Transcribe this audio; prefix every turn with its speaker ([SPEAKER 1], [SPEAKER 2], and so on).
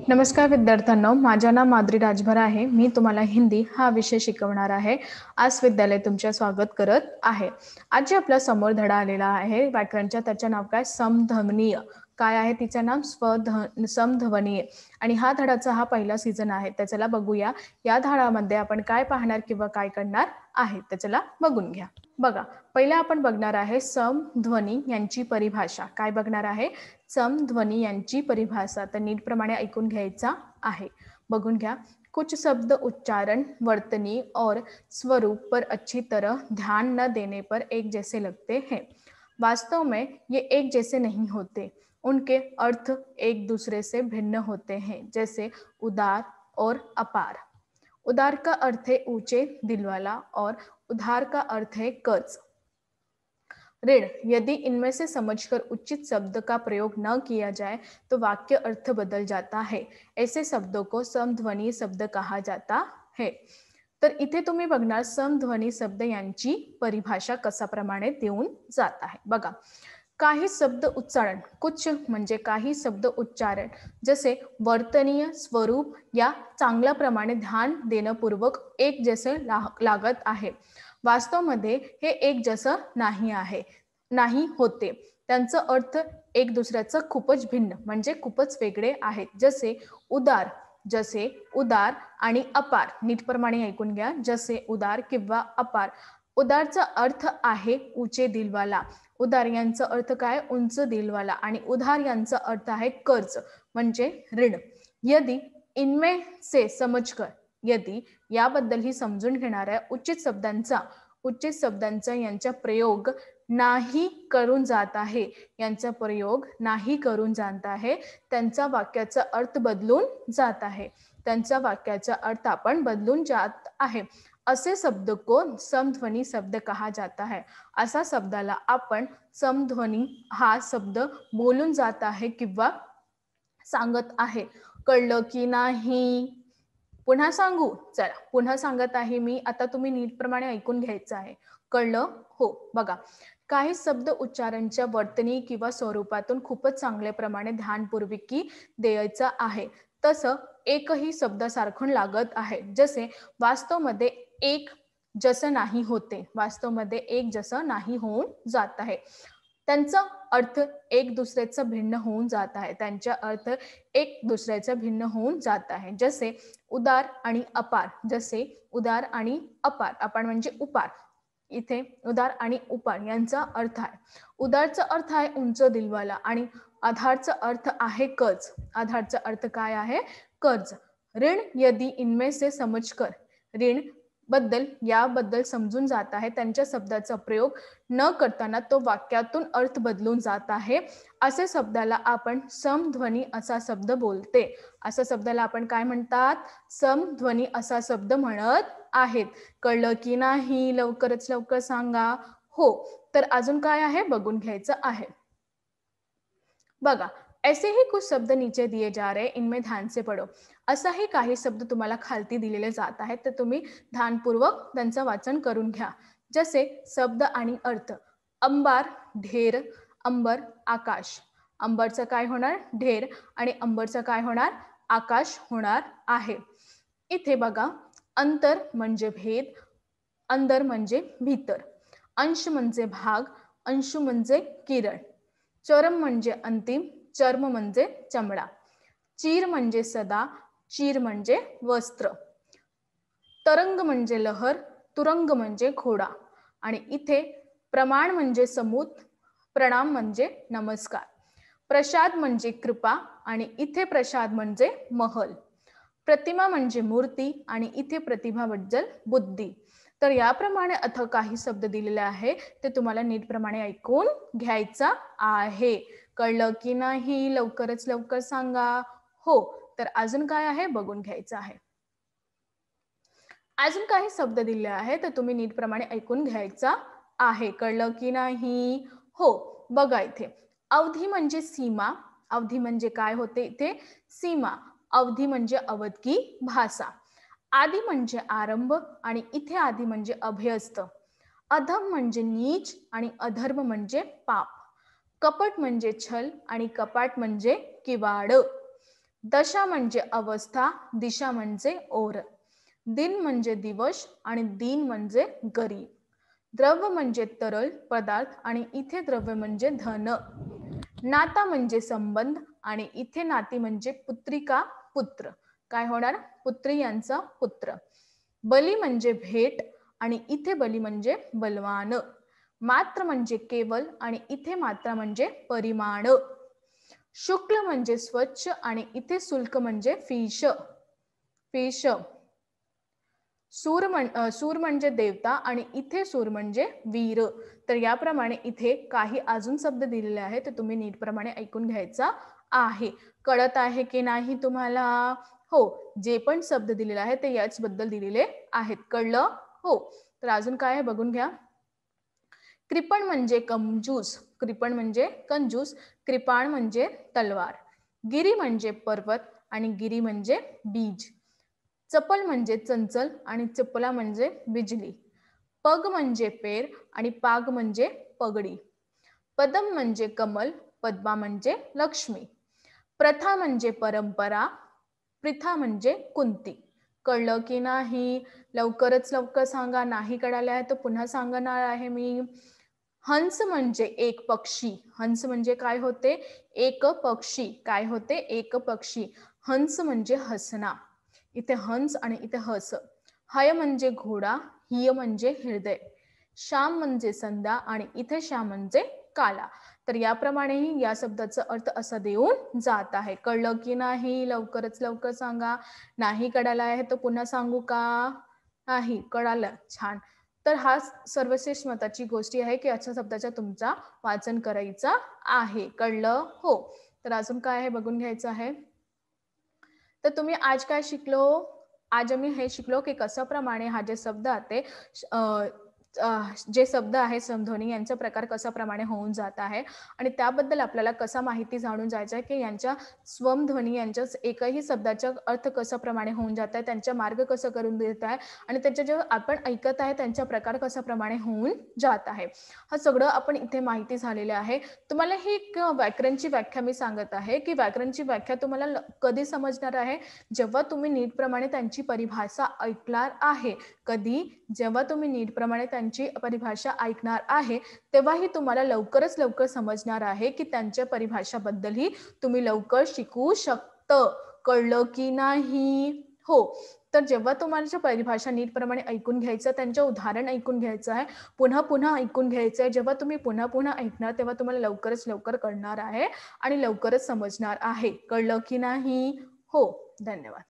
[SPEAKER 1] नमस्कार विद्यार्थ्यांनो, माझे नाव माधुरी राजभर आहे। मी तुम्हाला हिंदी हा विषय शिकवणार आहे। आज विद्यालय तुमचे स्वागत करत आहे। आज जे आपल्या समोर धडा आलेला आहे व्याकरणचा, त्याचे नाव काय? समध्वनीय। काय आहे तिचे नाम? समध्वनीय। आणि हा धडाचा हा पहिला सीझन आहे। तर चला बघूया या धड्यामध्ये आपण काय पाहणार किंवा काय करणार आहे। तर चला बघून घ्या। बघा, पहिले आपण बघणार आहे समध्वनी यांची परिभाषा। काय बघणार आहे? समध्वनी यांची परिभाषा। तर नीटप्रमाणे ऐकून घ्यायचा आहे। बघून घ्या। कुछ शब्द उच्चारण, वर्तनी और स्वरूप पर अच्छी तरह ध्यान न देने पर एक जैसे लगते हैं। वास्तव में ये एक जैसे नहीं होते, उनके अर्थ एक दूसरे से भिन्न होते हैं, जैसे उदार और अपार। उदार का अर्थ है ऊंचे दिल वाला और उधार का अर्थ है कर्ज, ऋण। यदि इनमें से समझकर उचित शब्द का प्रयोग न किया जाए तो वाक्य अर्थ बदल जाता है। ऐसे शब्दों को समध्वनी शब्द कहा जाता है। तर इथे तुम्ही बघणार समध्वनी शब्द यांची परिभाषा कशाप्रमाणे देऊन जात आहे। बघा, काही शब्द उच्चारण, कुछ म्हणजे काही शब्द उच्चारण, जसे वर्तनीय, स्वरूप या चांगल्या प्रमाणे ध्यान देणपूर्वक एक जैसे लागत आहे। वास्तवमध्ये हे एक जसं नाही होते, त्यांचा अर्थ एक दुसऱ्याचं खूपच भिन्न म्हणजे खूपच वेगळे आहेत। जसे उदार आणि अपार। नीटप्रमाणे ऐकून घ्या। जसे उदार किंवा अपार। उदारचा अर्थ आहे ऊंचे दिलवाला। उदार यांचा अर्थ काय? उंच दिलवाला। आणि उधार यांचा अर्थ आहे कर्ज म्हणजे ऋण। यदि इनमें से समझकर, यदि याबद्दल ही समजून घेणाऱ्या उचित शब्दांचा यांचा प्रयोग नाही करून जात आहे, त्यांचा वाक्याचा अर्थ बदलून जात आहे, आपण बदलून जात आहे, असे शब्द को समध्वनी शब्द कहा जाता है। असा शब्दाला आपण समध्वनी हा शब्द बोलून जात आहे किंवा सांगत आहे। कळलं की नाही? पुन्हा सांगू? चला पुन्हा सांगत आहे मी। आता तुम्ही नीटप्रमाणे ऐकून घ्यायचं आहे। कळलं? हो। बघा, काही शब्द उच्चारणच्या वर्तनी किंवा स्वरूपातून खूपच चांगल्या प्रमाणे ध्यानपूर्वक द्यायचा आहे, तसं एकही शब्द सारखून लागत आहे। जसे वास्तवमध्ये एक जसं नाही होते, वास्तवमध्ये एक जसं नाही होऊन जात आहे, त्यांचा अर्थ एक दुसऱ्याचा भिन्न होऊन जात आहे, जसे उदार आणि अपार। अपार म्हणजे उपार। इथे उदार आणि उपार यांचा अर्थ आहे। उदारचा अर्थ आहे उंच दिलवाला आणि आधारचा अर्थ आहे कर्ज। आधारचा अर्थ काय आहे? कर्ज। ऋण यदि इनमें से समझकर, ऋण याबद्दल समजून जात आहे, त्यांच्या शब्दाचा प्रयोग न करताना तो वाक्यातून अर्थ बदलून जात आहे, असे शब्दाला आपण समध्वनी असा शब्द बोलते। असा शब्दाला आपण काय म्हणतात? समध्वनी असा शब्द म्हणत आहेत। कळलं की नाही? लवकरच लवकर सांगा। हो। तर अजून काय आहे बघून घ्यायचं आहे। बघा, ऐसे ही कुछ शब्द नीचे दिए जा रहे, इनमें ध्यान से पढ़ो। असाही काही शब्द तुम्हाला खालती दिलेले जात आहेत, तर तुम्ही ध्यानपूर्वक त्यांचं वाचन करून घ्या। जसे शब्द आणि अर्थ। अंबार ढेर, अंबर आकाश। अंबरचं काय होणार? ढेर। आणि अंबरचं काय होणार? आकाश होणार आहे। इथे बघा, अंतर म्हणजे भेद, अंदर म्हणजे भीतर। अंश म्हणजे भाग, अंशु म्हणजे किरण। चरम म्हणजे अंतिम, चर्म म्हणजे चमडा। चीर म्हणजे सदा, चीर म्हणजे वस्त्र। तरंग म्हणजे लहर, तुरंग म्हणजे घोडा। आणि इथे प्रमाण म्हणजे समूत, प्रणाम म्हणजे नमस्कार। प्रसाद म्हणजे कृपा आणि इथे प्रसाद म्हणजे महल। प्रतिमा म्हणजे मूर्ती आणि इथे प्रतिभा म्हणजे बुद्धी। तर याप्रमाणे आता काही शब्द दिलेले आहे, ते तुम्हाला नीटप्रमाणे ऐकून घ्यायचा आहे। कळलं की नाही? लवकरच लवकर सांगा। हो। तर अजून काय आहे बघून घ्यायचं आहे। अजून काही शब्द दिले आहे, तर तुम्ही नीटप्रमाणे ऐकून घ्यायचा आहे। कळलं की नाही? हो। बघा, इथे अवधी म्हणजे सीमा। अवधी म्हणजे काय होते? इथे सीमा। अवधी म्हणजे अवधी भाषा। आदि म्हणजे आरंभ आणि इथे आदि म्हणजे अभ्यस्त। अधम म्हणजे नीच आणि अधर्म म्हणजे पाप। कपट म्हणजे छल आणि कपाट म्हणजे किवाड। दशा म्हणजे अवस्था, दिशा म्हणजे ओर. दिन म्हणजे दिवस आणि दीन म्हणजे गरीब. द्रव्य म्हणजे तरल पदार्थ आणि इथे द्रव्य म्हणजे धन. नाता म्हणजे संबंध आणि इथे नाती म्हणजे पुत्रिका पुत्र. काय होणार? पुत्री यांचा पुत्र. बली म्हणजे भेट आणि इथे बली म्हणजे बलवान. मात्र म्हणजे केवल आणि इथे मात्रा म्हणजे परिमाण. शुक्ल म्हणजे स्वच्छ आणि इथे शुल्क म्हणजे फिश. फिश. सूर म्हणजे देवता आणि इथे सूर म्हणजे वीर. तर याप्रमाणे इथे काही अजून शब्द दिलेले आहेत ते तुम्ही नीटप्रमाणे ऐकून घ्यायचा आहे. कळत आहे की नाही तुम्हाला? हो, जे पण शब्द दिलेले आहेत ते याच बद्दल दिलेले आहेत. कळलं? हो. तर अजून काय आहे बघून घ्या. कृपण म्हणजे कंजूस. कृपण म्हणजे कंजूस. कृपाण म्हणजे तलवार. गिरी म्हणजे पर्वत आणि गिरी म्हणजे बीज. चपल म्हणजे चंचल आणि चपला म्हणजे बिजली. पग म्हणजे पेर आणि पाग म्हणजे पगडी. पदम म्हणजे कमल, पद्मा म्हणजे लक्ष्मी. प्रथा म्हणजे परंपरा, प्रिथा म्हणजे कुंती. कळलं की नाही? लवकरच लवकर सांगा. नाही कळालं आहे तर पुन्हा सांगणार आहे मी. हंस म्हणजे एक पक्षी. हंस म्हणजे काय होते? एक पक्षी. काय होते? एक पक्षी. हंस म्हणजे हसना. इथे हंस आणि इथे हस. हय म्हणजे घोडा, हिय म्हणजे हृदय. श्याम म्हणजे संध्या आणि इथे श्याम म्हणजे काला. तर याप्रमाणेही या शब्दाचा अर्थ असा देऊन जात आहे. कळलं की नाही? लवकरच लवकर सांगा. नाही कळालं आहे तर पुन्हा सांगू का? नाही कळालं. छान. तर हा सर्वश्रेष्ठ मताची गोष्टी आहे की अशा शब्दाचा तुमचा वाचन करायचा आहे. कळलं? हो. तर अजून काय आहे बघून घ्यायचं आहे. तर तुम्ही आज काय शिकलो? आज आम्ही हे शिकलो की कशाप्रमाणे हा जे शब्द आहे जे शब्द आहे समध्वनी यांचा प्रकार कशाप्रमाणे होऊन जात आहे आणि त्याबद्दल आपल्याला कसा माहिती जाणून जायचं आहे की यांच्या स्वमध्वनी यांच्या एकही शब्दाचा अर्थ कशाप्रमाणे होऊन जात आहे, त्यांचा मार्ग कसं करून देत आहे आणि त्याच्या जे आपण ऐकत आहे त्यांचा प्रकार कशाप्रमाणे होऊन जात आहे. हा सगळं आपण इथे माहिती झालेलं आहे. तुम्हाला ही एक व्याकरणची व्याख्या मी सांगत आहे की व्याकरणची व्याख्या तुम्हाला कधी समजणार आहे? जेव्हा तुम्ही नीटप्रमाणे त्यांची परिभाषा ऐकणार आहे. कधी? जेव्हा तुम्ही नीटप्रमाणे त्यांची परिभाषा ऐकणार आहे तेव्हाही तुम्हाला लवकरच लवकर समजणार आहे की त्यांच्या परिभाषाबद्दलही तुम्ही लवकर शिकू शकता. कळलं की नाही? हो. तर जेव्हा तुम्हाला परिभाषा नीटप्रमाणे ऐकून घ्यायचं, त्यांचं उदाहरण ऐकून घ्यायचं आहे, पुन्हा पुन्हा ऐकून घ्यायचं आहे. जेव्हा तुम्ही पुन्हा पुन्हा ऐकणार तेव्हा तुम्हाला लवकरच लवकर कळणार आहे आणि लवकरच समजणार आहे. कळलं की नाही? हो. धन्यवाद.